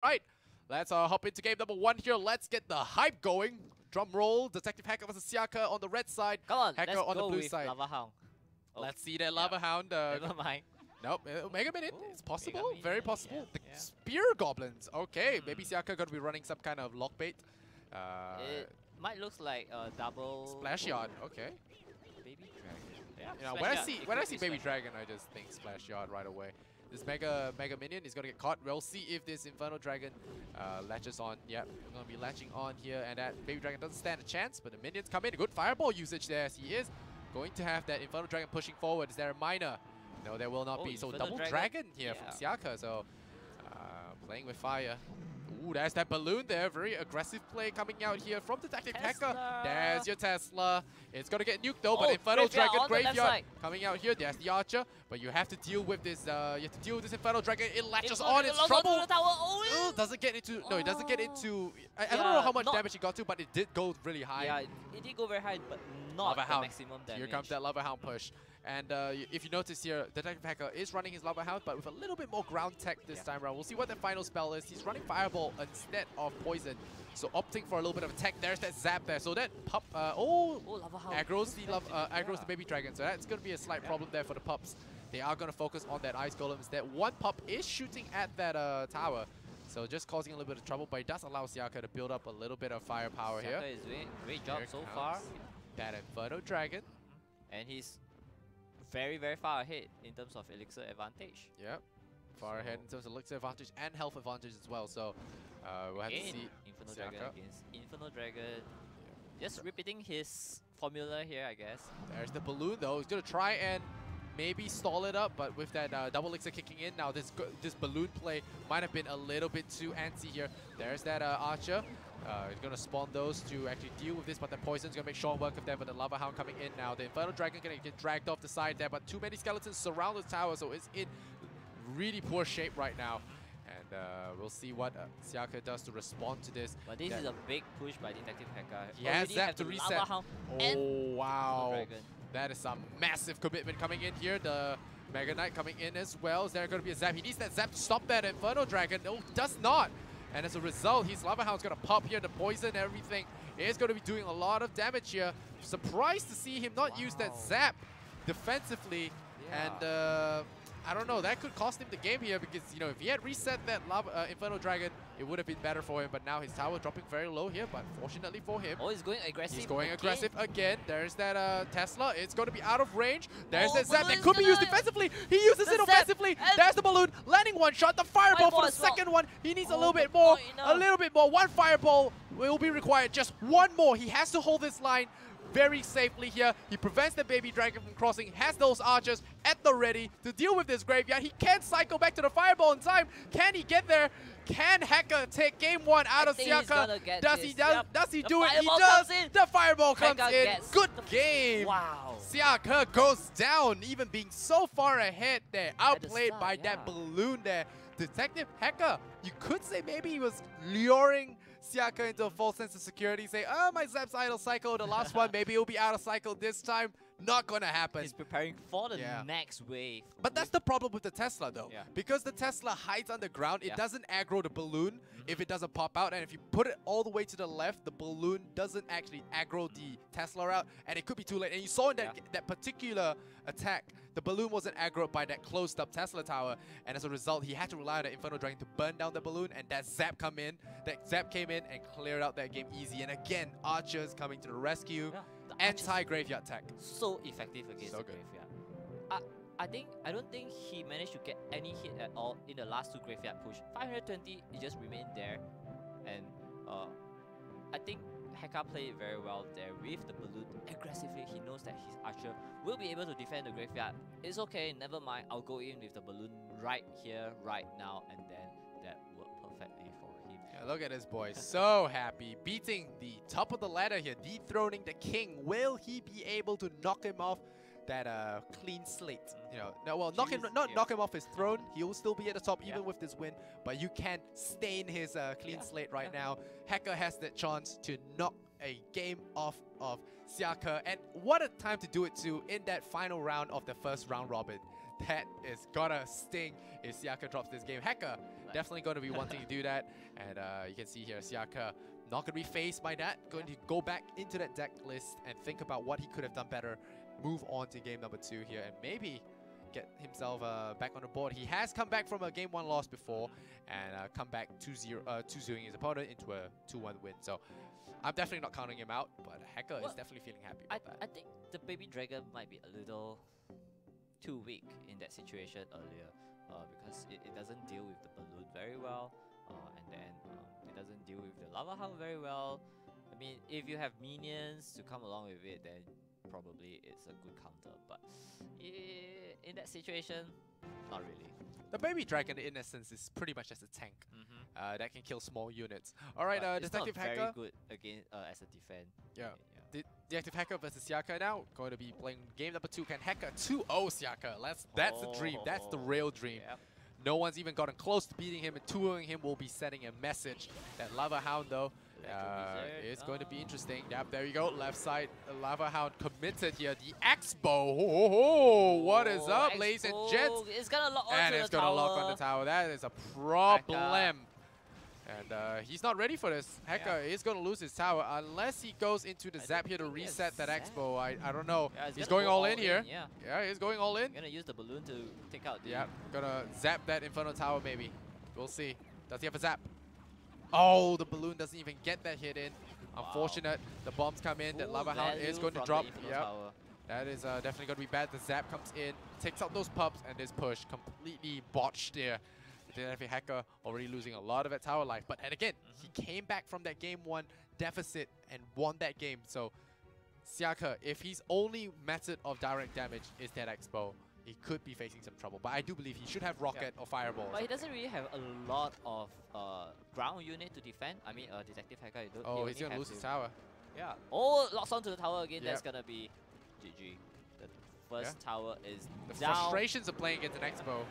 Right, let's hop into game number 1 here. Let's get the hype going. Drum roll, Detective Hecka versus Xiake on the red side. Come on, Hecka let's on the go blue with side. Lava Hound. Oh, Let's see that Lava Hound. never mind. Nope, Mega Minute. It's possible, Mega very Minute, possible. yeah, The Spear Goblins. Okay, maybe Xiake gonna be running some kind of lock bait. It might look like a double Splash Yard. Okay. Baby Dragon. Yeah, You know, Splash when I Yard. see It when I could see be Baby Splash Dragon, I just think Splash Yard right away. This Mega Minion is gonna get caught. We'll see if this Inferno Dragon latches on. Yep, we're gonna be latching on here, and that Baby Dragon doesn't stand a chance. But the minions come in. Good fireball usage there, as he is going to have that Inferno Dragon pushing forward. Is there a miner? No, there will not be. So Inferno double dragon here from Xiake. So playing with fire. Ooh, there's that balloon there. Very aggressive play coming out here from Detective Hecka. There's your Tesla. It's gonna get nuked though, but Inferno Dragon Graveyard coming out here. There's the Archer, but you have to deal with this. You have to deal with this Inferno Dragon. It latches on. It's trouble. Doesn't get into. No, it doesn't get into. I don't know how much damage it got to, but it did go really high. Yeah, it did go very high, but not Lava the Hound. maximum damage. Here comes that Lava Hound push. And if you notice here, Detective Hecka is running his Lava Hound, but with a little bit more ground tech this time around. We'll see what the final spell is. He's running Fireball instead of Poison. So opting for a little bit of attack. There's that Zap there. So that pup, Lava Hound. aggroes the Baby Dragon. So that's going to be a slight problem there for the pups. They are going to focus on that Ice Golem instead. One pup is shooting at that tower. So just causing a little bit of trouble, but it does allow Xiake to build up a little bit of firepower here. Xiake is doing a great job so far. That Inferno Dragon. And he's very, very far ahead in terms of elixir advantage. Yep. Far ahead in terms of elixir advantage and health advantage as well. So we'll have to see. Inferno Dragon against Inferno Dragon. Just repeating his formula here, I guess. There's the balloon though. He's going to try and maybe stall it up, but with that double elixir kicking in now, this balloon play might have been a little bit too antsy here. There's that Archer. He's going to spawn those to actually deal with this, but the Poison's going to make short work of them. But the Lava Hound coming in now. The Inferno Dragon going to get dragged off the side there, but too many skeletons surround the tower, so it's in really poor shape right now. And we'll see what Xiake does to respond to this. But this is a big push by Detective Hecka. He has Zap to reset. Oh, wow. That is a massive commitment coming in here. The Mega Knight coming in as well. Is there going to be a Zap? He needs that Zap to stop that Inferno Dragon. No, does not. And as a result, his Lava Hound's going to pop here. The poison, everything is going to be doing a lot of damage here. Surprised to see him not use that Zap defensively. And I don't know, that could cost him the game here because, you know, if he had reset that Inferno Dragon, it would have been better for him. But now his tower dropping very low here, but fortunately for him. Oh, he's going aggressive. He's going aggressive again. There's that Tesla. It's going to be out of range. There's that Zap that could be used defensively. He uses it offensively. There's the balloon. Landing one shot. The fireball for the second one. He needs a little bit more. A little bit more. One fireball will be required. Just one more. He has to hold this line very safely here. He prevents the Baby Dragon from crossing, has those archers at the ready to deal with this graveyard. He can cycle back to the fireball in time. Can he get there? Can Hecka take game 1 out of Xiake? Does he do it? He does. The fireball comes in. Good game. Wow. Xiake goes down, even being so far ahead there. Outplayed by that balloon there. Detective Hecka, you could say maybe he was luring Xiake into a false sense of security, say, oh, my Zap's idle cycle, the last one, maybe it'll be out of cycle this time. Not gonna happen. He's preparing for the next wave. But that's the problem with the Tesla though. Because the Tesla hides underground, it doesn't aggro the balloon if it doesn't pop out. And if you put it all the way to the left, the balloon doesn't actually aggro the Tesla out. And it could be too late. And you saw in that particular attack, the balloon wasn't aggroed by that closed up Tesla tower. And as a result, he had to rely on the Inferno Dragon to burn down the balloon. And that Zap came in and cleared out that game easy. And again, Archers coming to the rescue. Anti-graveyard tech. So effective against the graveyard. I don't think he managed to get any hit at all in the last 2 graveyard push. 520, it just remained there. And I think Hecka played it very well there with the balloon aggressively. He knows that his archer will be able to defend the graveyard. It's okay, never mind. I'll go in with the balloon right here, right now, and then that worked perfectly for him. Yeah, look at this boy, so happy, beating the top of the ladder here, dethroning the king. Will he be able to knock him off that clean slate? You know, no, well, knock him off his throne. He'll still be at the top even with this win, but you can't stain his clean slate right now. Hecka has that chance to knock a game off of Xiake, and what a time to do it too in that final round of the first round robin. That is gonna sting if Xiake drops this game. Hecka definitely going to be wanting to do that. And you can see here, Xiake not going to be faced by that. Going to go back into that deck list and think about what he could have done better. Move on to game number 2 here and maybe get himself back on the board. He has come back from a game 1 loss before and come back 2-0ing his opponent into a 2-1 win. So I'm definitely not counting him out, but Hecka is definitely feeling happy about that. I think the Baby Dragon might be a little too weak in that situation earlier because it doesn't deal with the balloon very well and then it doesn't deal with the Lava Hound very well. I mean, if you have minions to come along with it, then probably it's a good counter, but in that situation, not really. The Baby Dragon, in essence, is pretty much just a tank that can kill small units. All right, Detective Hecka. Very good again as a defend. Yeah. Detective Hecka versus Xiake now. Going to be playing game number 2. Can Hecka 2-0 Xiake? That's the dream. That's the real dream. Yep. No one's even gotten close to beating him, and 2-0ing him will be sending a message. That Lava Hound, though, it's going to be interesting. Yep, there you go. Left side, Lava Hound committed here. The Expo. What is up, ladies and gents? It's gonna lock onto the tower. And it's gonna lock on the tower. That is a problem. And he's not ready for this. Hecka is going to lose his tower unless he goes into the zap here to reset that Expo. I don't know. Yeah, he's going all in here. Yeah, he's going all in. Gonna use the balloon to take out the... Yeah, gonna zap that Inferno Tower maybe. We'll see. Does he have a zap? Oh, the balloon doesn't even get that hit in. Unfortunate. The bombs come in. That Lava Hound is going to drop. Yep. That is definitely going to be bad. The zap comes in, takes out those pups, and this push completely botched there. Hecka already losing a lot of that tower life. But and again, he came back from that game 1 deficit and won that game. So Xiake, if his only method of direct damage is that Expo, he could be facing some trouble. But I do believe he should have Rocket or Fireball. But he doesn't really have a lot of ground unit to defend. I mean, Detective Hecka. Oh, he's going to lose his tower. Yeah. Oh, locks onto the tower again. That's going to be GG. The first tower is down. Frustrations of playing against an Expo.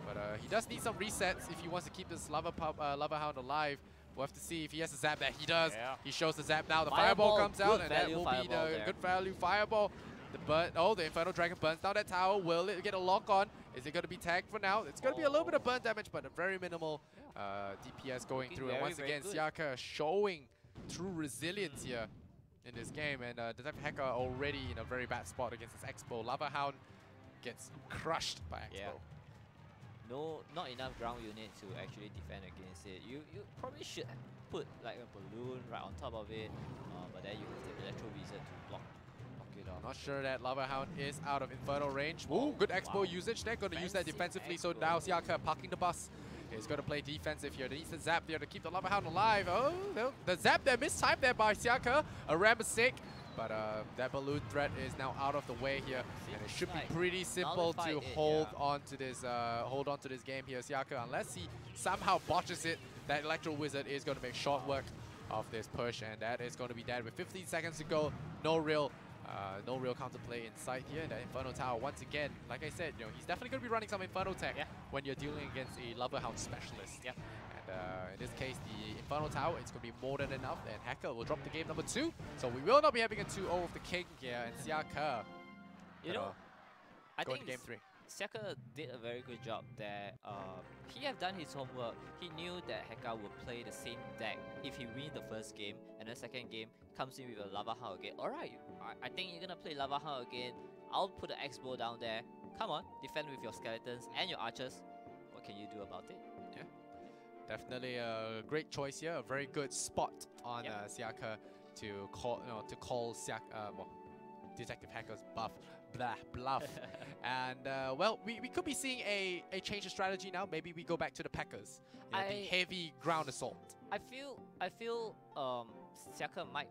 But he does need some resets if he wants to keep this Lava Hound alive. We'll have to see if he has a zap. That he does. Yeah. He shows the zap now. The Fireball comes out, and that will be the good value Fireball. The Inferno Dragon burns down that tower. Will it get a lock on? Is it going to be tagged for now? It's going to be a little bit of burn damage, but a very minimal DPS going through. And once again, Xiake showing true resilience here in this game. And Detective Hecka already in a very bad spot against this Expo. Lava Hound gets crushed by Expo. Yeah. No, not enough ground unit to actually defend against it. You probably should put like a balloon right on top of it, but then you have the Electro Wizard to block it off. Not sure that Lava Hound is out of Inferno range. Ooh, good Expo usage. They're going to use that defensively. So now Xiake parking the bus is going to play defensive here. They need to zap there to keep the Lava Hound alive. Oh, no. The zap there, mistimed there by Xiake. A rare mistake. But that balloon threat is now out of the way here, and it should be pretty simple to hold on to this game here, Xiake. Unless he somehow botches it, that Electro Wizard is going to make short work of this push, and that is going to be dead with 15 seconds to go. No real counterplay in sight here. That Inferno Tower once again, like I said, he's definitely going to be running some Inferno tech when you're dealing against a Lava Hound specialist. Yep. In this case, the Inferno Tower, it's going to be more than enough, and Hecka will drop the game number 2. So we will not be having a 2-0 of the King here, and Xiake, I think game 3. Xiake did a very good job there. He have done his homework. He knew that Hecka would play the same deck if he wins the first game, and the second game comes in with a Lava Hound again. Alright, I think you're going to play Lava Hound again. I'll put the Expo down there. Come on, defend with your skeletons and your archers. What can you do about it? Yeah. Definitely a great choice here. A very good spot on Xiake to call Detective Hecka's bluff. And well, we could be seeing a change of strategy now. Maybe we go back to the Packers, the heavy ground assault. I feel Xiake might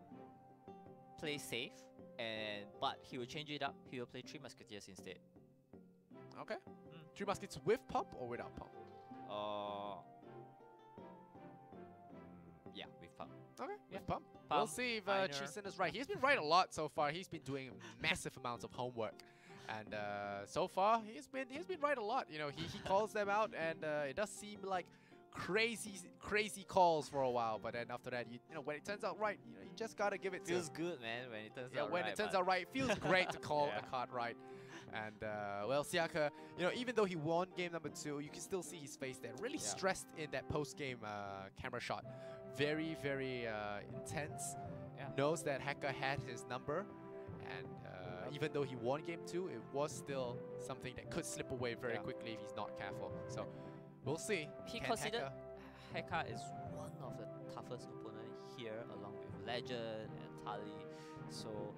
play safe, but he will change it up. He will play 3 Musketeers instead. Okay. 3 Musketeers with pump or without pump? Yeah, with pump. Okay, with pump. We'll see if Chisen is right. He's been right a lot so far. He's been doing massive amounts of homework, and so far he's been right a lot. He calls them out, and it does seem like crazy calls for a while. But then after that, when it turns out right, you just gotta give it. Feels good, man. When it turns out right. When it turns out right, it feels great to call a card right. And well, Xiake, you know, even though he won game number 2, you can still see his face there. Really stressed in that post-game camera shot. Very, very intense. Knows that Hecka had his number, and even though he won game 2, it was still something that could slip away very quickly if he's not careful. So we'll see. He considered Hecka is one of the toughest opponent here, along with Legend and Tali. So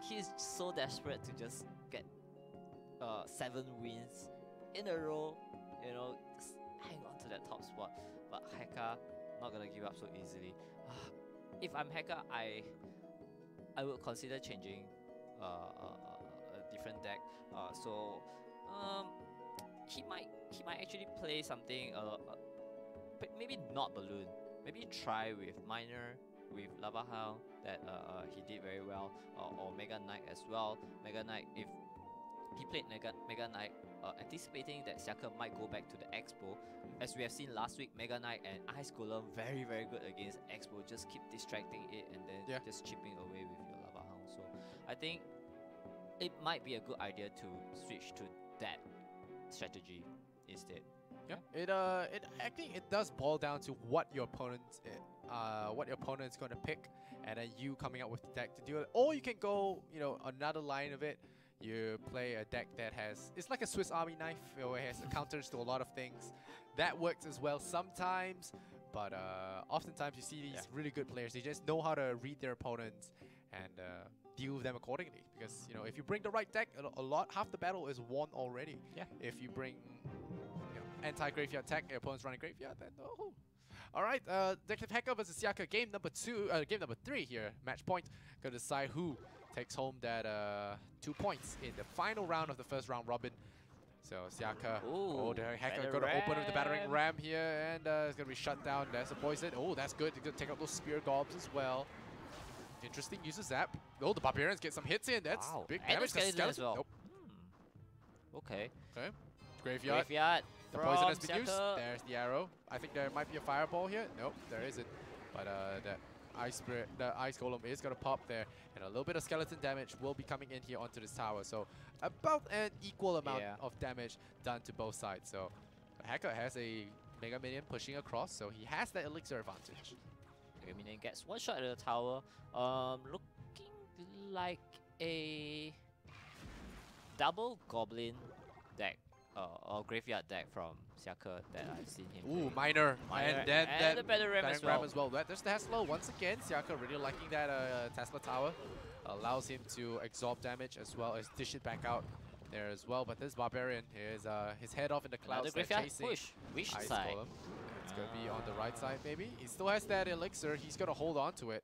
he's so desperate to just get 7 wins in a row. You know, just hang on to that top spot. But Hecka not gonna give up so easily. If I'm Hecka, I would consider changing a different deck. He might actually play something maybe not Balloon. Maybe try with Miner, with Lava Hound that he did very well, or Mega Knight as well. Mega Knight, if he played Mega Knight, anticipating that Xiake might go back to the Expo. As we have seen last week, Mega Knight and Ice Golem very, very good against Expo. Just keep distracting it and then just chipping away with your Lava Hound. So I think it might be a good idea to switch to that strategy instead. I think it does boil down to what your opponent's going to pick, and then you coming up with the deck to do it. Or you can go, you know, another line of it. You play a deck that it's like a Swiss Army knife, you know, it has counters to a lot of things. That works as well sometimes, but oftentimes you see these really good players. They just know how to read their opponents and deal with them accordingly. Because, you know, if you bring the right deck, half the battle is won already. If you bring, you know, anti-graveyard tech, your opponent's running graveyard, then oh. Alright, Detective Hecka versus Xiake, game number 3 here. Match point. Gonna decide who takes home that 2 points in the final round of the first round robin. So Xiake, the Hecka gonna open with the battering ram here, and it's gonna be shut down. There's a poison. Oh, that's good. He's gonna take out those spear gobs as well. Interesting, uses zap. Oh, the barbarians get some hits in. That's big damage to skeleton as well. Nope. Okay. Graveyard. The poison has been used. There's the arrow. I think there might be a fireball here. Nope, there isn't. But that the ice golem is gonna pop there, and a little bit of skeleton damage will be coming in here onto this tower. So about an equal amount of damage done to both sides. So Hecka has a Mega Minion pushing across, so he has that elixir advantage. Mega Minion gets one shot at the tower. Looking like a double goblin deck. Or graveyard deck from Xiake that I've seen him play. Miner. And then the Battle Ram as well. There's Tesla once again. Xiake really liking that Tesla tower. Allows him to absorb damage as well as dish it back out there as well. But this Barbarian is his head off in the clouds. Chasing push. Which side? Golem. It's going to be on the right side maybe. He still has that elixir. He's going to hold on to it.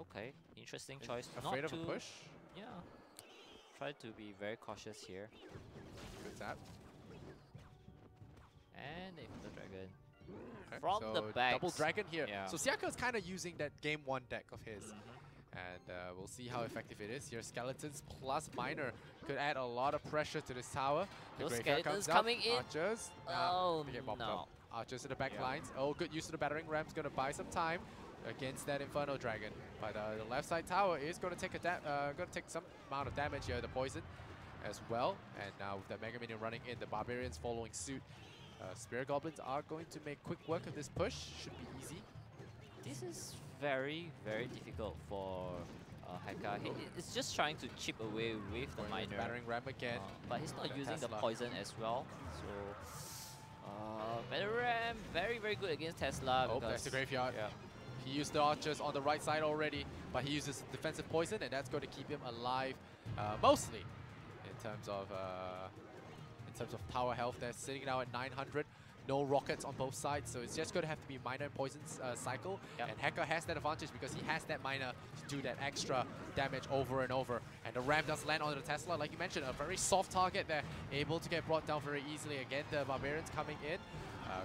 Okay, interesting choice. Afraid of a push? Yeah. Try to be very cautious here. Good tap. And the dragon. From the back. Double dragon here. So Xiake is kind of using that game 1 deck of his. And we'll see how effective it is here. Skeletons plus Miner could add a lot of pressure to this tower. Those skeletons coming in. Archers. No. Archers to the back lines. Oh, good use of the battering ram's going to buy some time against that Inferno Dragon. But the left side tower is going to take some amount of damage here. The poison as well. And now with the Mega Minion running in, the Barbarians following suit. Spear Goblins are going to make quick work of this push. Should be easy. This is very, very difficult for Hecka. He's just trying to chip away with the Miner. Battering ram again. But he's not using the poison as well. So, Battering ram, very, very good against Tesla. Oh, that's the graveyard. He used the archers on the right side already, but he uses defensive poison, and that's going to keep him alive mostly in terms of tower health. They're sitting now at 900. No rockets on both sides, so it's just going to have to be Miner and Poison's cycle. And Hecka has that advantage because he has that Miner to do that extra damage over and over. And the Ram does land onto the Tesla, like you mentioned, a very soft target there, able to get brought down very easily. Again, the Barbarians coming in.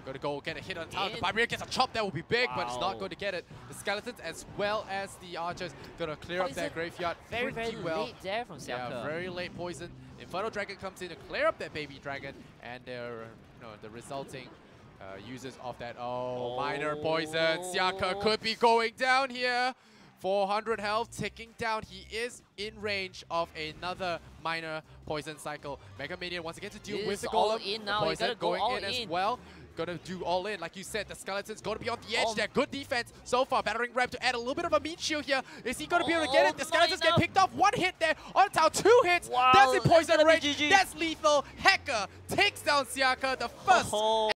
Going to go get a hit on tower. The Barbarian gets a chop that will be big, but it's not going to get it. The Skeletons as well as the Archers going to clear up their graveyard very well. Late there from Xiake. Yeah, very late poison. Inferno Dragon comes in to clear up that baby dragon, and the resulting users of that. Miner poison. Xiake could be going down here. 400 health, ticking down. He is in range of another minor poison cycle. Mega Minion once again to deal with the all golem. in now. Poison going all in as well. Gonna do all in, like you said. The skeleton's gonna be on the edge there. Good defense so far. Battering ram to add a little bit of a meat shield here. Is he gonna be able to get it? The skeletons get picked off. 1 hit there on tower. 2 hits. Wow, that's in poison range. GG. That's lethal. Hecka takes down Xiake, the first.